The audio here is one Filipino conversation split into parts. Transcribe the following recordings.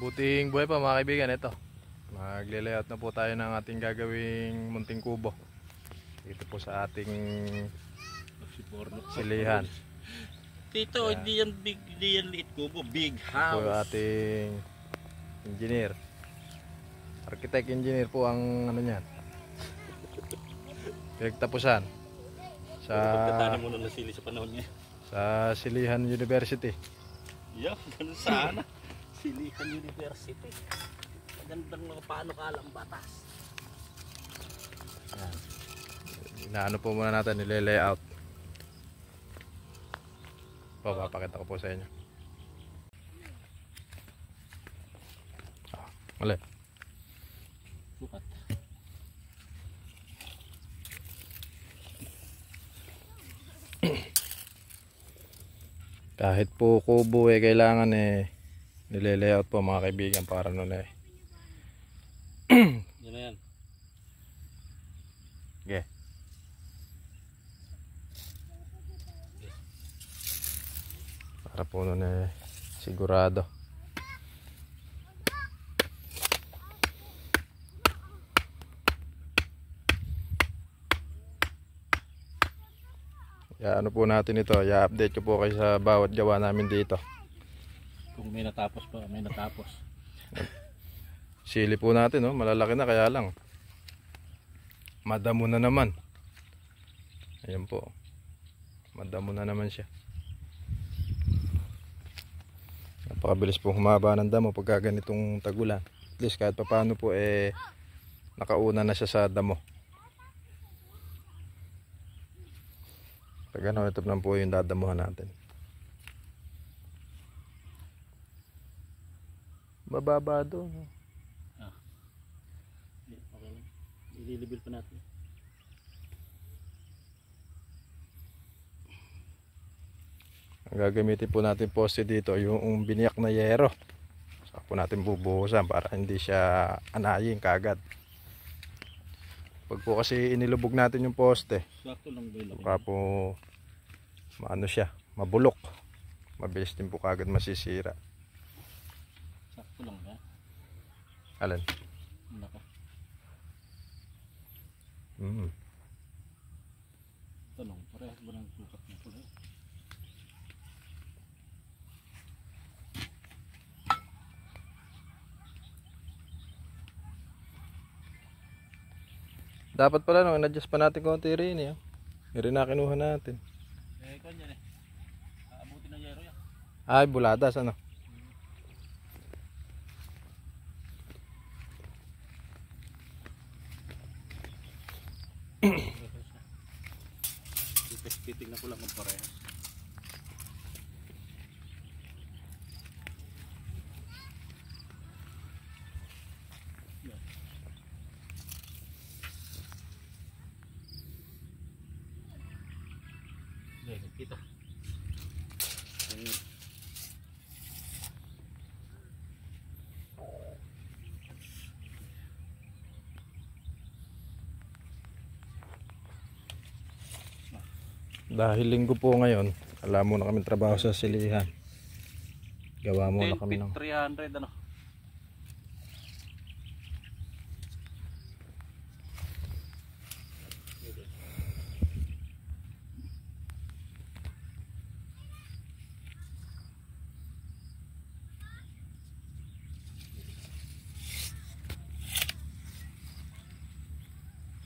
Mabuting buhay pa mga kaibigan. Ito, magle-layout na po tayo ng ating gagawing munting kubo dito po sa ating silihan. Tito, yeah. hindi yan big, hindi yan liit kubo, big house. Po yung ating engineer, architect engineer po ang ano niyan. Pinagtapusan sa pagkatani mo na nasili sa panahon niya. Sa Silihan University. Yeah, ganun sana. Silihan University. Magandang mga paano kalang batas. Yan. Inaano po muna natin, nile-layout. Papakita ko po sa inyo. Mali. Sukat. Kahit po kubo kailangan nile-layout po mga kaibigan para nun Yan na yan. Okay. Para po nun sigurado. Ano po natin ito, i-update ko po kayo sa bawat gawa namin dito. Kung may natapos pa, may natapos. Sili po natin, malalaki na kaya lang madamo na naman. Ayan po, madamo na naman siya. Napakabilis po humaba ng damo pagka ganitong tagulan. At least kahit papaano po nakauna na siya sa damo. Pag ano, ito lang po yung dadamuhan natin. Bababa doon. Okay lang. Ililibil pa natin. Ang gagamitin po natin poste dito, yung biniyak na yero. Saka po natin bubuhusan para hindi siya anayin kagad. Pag po kasi inilubog natin yung poste, Sakto lang ba baka po maano siya, mabulok. Mabilis din po kagad masisira. Sakto lang ba? Alin? Naka. Tanong, parehas ba ng sukat na pula? Dapat pala nung in-adjust pa natin konti rin Rin na kinuha natin. Kung yan aabutin ng yero yan. Ay, buladas ano. Titignan ko lang kung parehas. Kita. Dahil linggo po ngayon, alam mo na kami trabaho sa silihan. Gawa mo na kami ng 300 ano.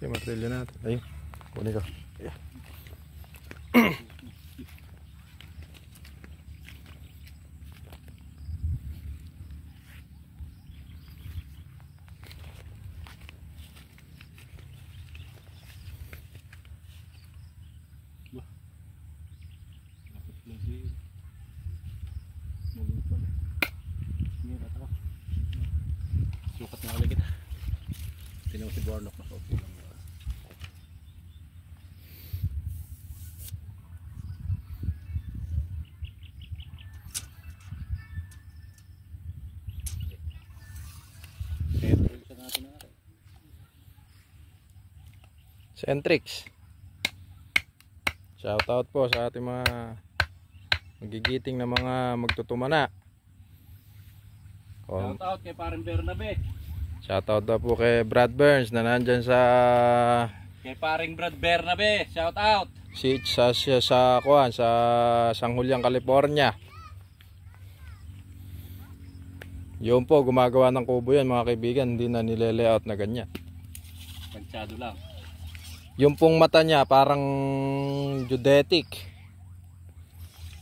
yung material natin. Ayun, kunin ko. Yeah. Sukat na ulit kita. Tinaw si Bornok na kaupo lang. Centrix. Shoutout po sa ating mga magigiting na mga magtutumana. Shout out kay parang Bernabe. Shoutout daw po kay Brad Burns na nandyan sa Kay paring Brad Bernabe, shout out. sa kuan sa San Julian, California. Yun po, gumagawa ng kubo yan mga kaibigan, hindi na nile-layout na ganyan. Pansyado lang. Yung pong mata niya parang geodetic.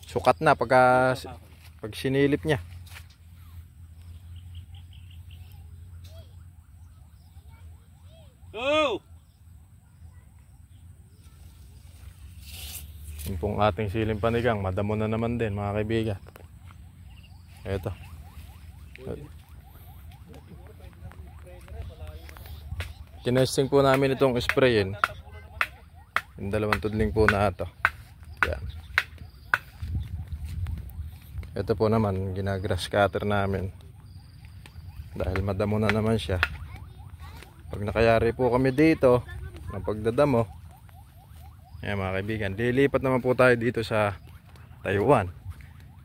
Sukat na pag sinilip niya. Go! Yung pong ating siling panigang, madamo na naman din mga kaibigan. Eto. Tinesting po namin itong sprayin. Yung dalawang tudling po na ito. Yan. Ito po naman, ginagrass cutter namin. Dahil madamo na naman siya. Pag nakayari po kami dito, ng pagdadamo, ayan mga kaibigan, lilipat naman po tayo dito sa Taiwan.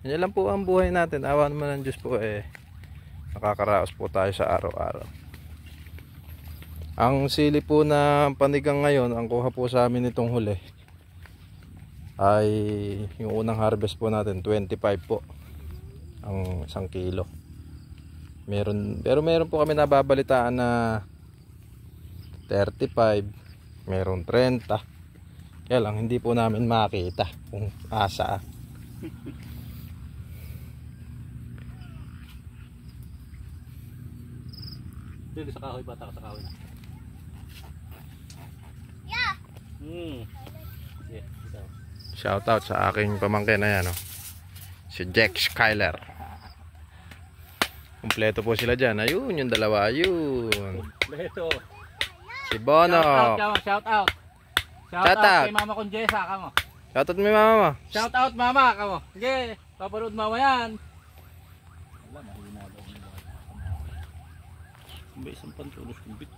Yan lang po ang buhay natin. Awa naman ng Diyos po nakakaraos po tayo sa araw-araw. Ang sili po na panigang ngayon, ang kuha po sa amin itong huli ay yung unang harvest po natin 25 po ang 1 kilo. Pero meron po kami nababalitaan na 35, meron 30. Kaya lang hindi po namin makita kung asa. Dito sa kahoy, bata ka sa kahoy. Yeah, ito. Shoutout sa aking pamangkin na yan, si Jack Skyler. Kumpleto po sila dyan. Ayun, yung dalawa, ayun. Kompleto. Si Bono. Shout out. Shout out. Kay mama kong Jessa, kamo. Shoutout mo yung mama mo. Shout out mama, kamo. Sige, papanood mama yan. Wala, mahina daw. May isang pantulos ng bit.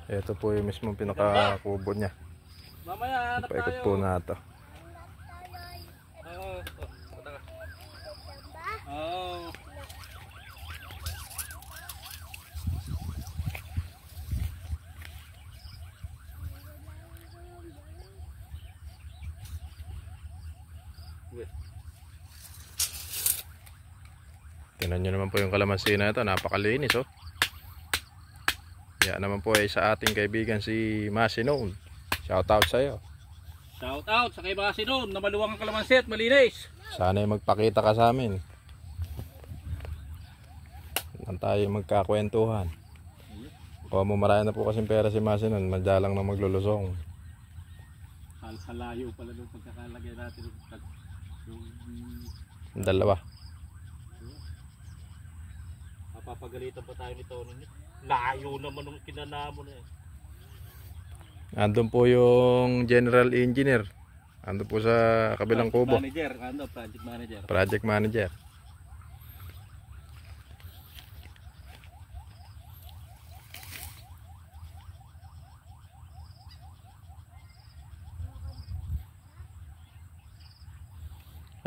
Ito po yung mismong pinakakubo niya. Mamaya, hanap Paikot tayo. po na ito. Oo. Tingnan nyo naman po yung kalamansi na ito. Napakalinis Yan naman po ay sa ating kaibigan si Masinon. Shoutout sa iyo. Shout out sa kay Masinon na maluwang ang kalamansi at malinis. Sana ay magpakita ka sa amin. Nang tayo magkakwentuhan. O marami na po kasing pera si Masinon. Madyalang na maglulusong. Halayo pala nung pagkakalagay natin yung Dalawa. Papagalitan pa tayo nito ninyo. Layo naman nung kinanamo na Andun po yung general engineer. Andun po sa kabilang kubo. Manager, project manager. Project manager.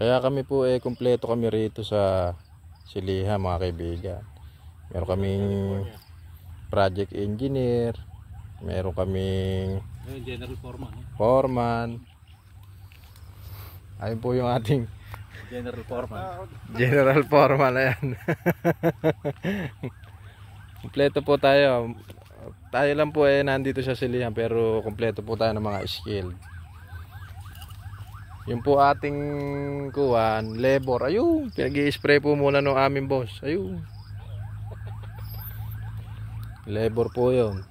Kaya kami po kumpleto kami rito sa Siliha mga kaibigan. Meron kaming project engineer, meron kaming General Foreman. foreman. Ayun po yung ating General Foreman. general foreman na yan. Kumpleto po tayo. Tayo lang po nandito sa Silihan pero kumpleto po tayo ng mga skill. Yung po ating kuwan, labor. Ayun, pinag-i-spray po muna ng aming boss. Ayun. Labor po yun.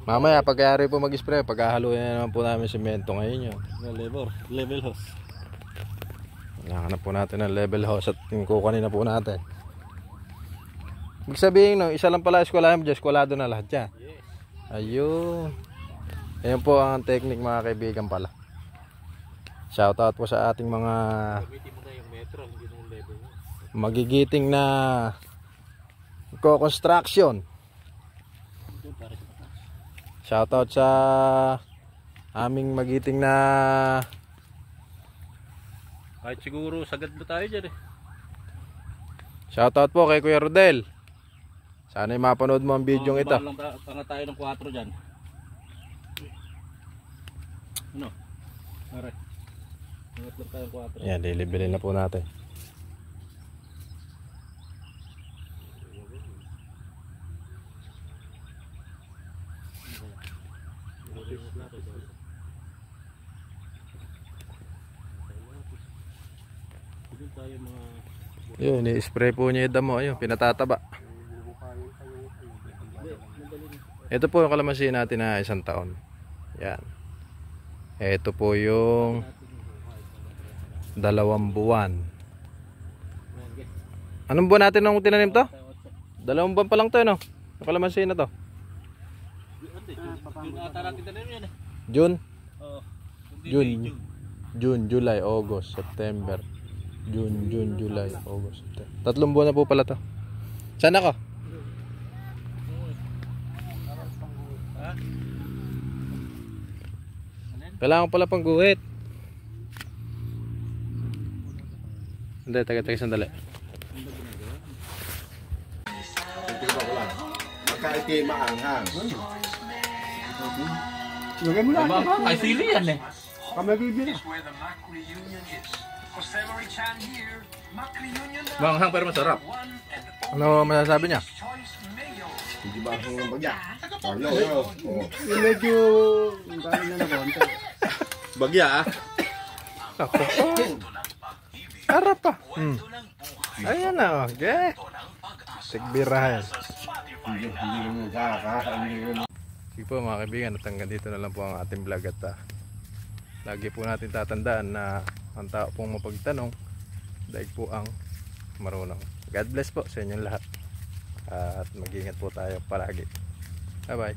Mamaya pagkayari po mag-spray, paghahaluin na naman po namin semento ngayon yun. Level hose. Nakahanap po natin ng level hose at yung kukunin na po natin. Ibig sabihin isa lang pala eskwelahan mo dyan, eskwelado na lahat yan. Yes. Ayun. Ayan po ang technique mga kaibigan pala. Shoutout po sa ating mga Gamitin mo na yung metro, hindi yung level mo. magigiting na co-construction. Shoutout sa aming magiting na Kahit siguro sagad na tayo dyan eh. Shoutout po kay Kuya Rodel. Sana'y mapanood mo ang video ito. Tanga tayo ng 4 dyan. Ano? Aray. Angat lang tayo ng 4. Yan, lilibilin na po natin. Doon tayo mga... Yun, i-spray po niya yung damo. Ayun, pinatataba. Ito po yung kalamansi natin na 1 taon. Yan. Ito po yung 2 buwan. Anong buwan natin nung tinanim to? 2 buwan pa lang to, no? Yung kalamansi na to. Yung ata natin tanim yan eh. June, Oo. June, July, August, September. June, July, August, September. 3 buwan na po pala to. Saan ako? Ha? Kailangan pala pang guhit. Hindi, taga sandali. Magkaitim maanghang. Lagay mo lang. Diba? Ay sili yan eh. Kami bibili. Manghang pero masarap. Ano masasabi niya? Hindi ba ang bagya? Yo. Yung medyo kain na konti. Bagya ah. Ako. Harap pa. Ayan na, okay. Sigbirahan. Hindi mo nakakain. Sige po mga kaibigan, at hanggang dito na lang po ang ating vlog at lagi po natin tatandaan na ang tao pong mapagtanong daig po ang marunong. God bless po sa inyong lahat at mag-ingat po tayo palagi. Bye bye.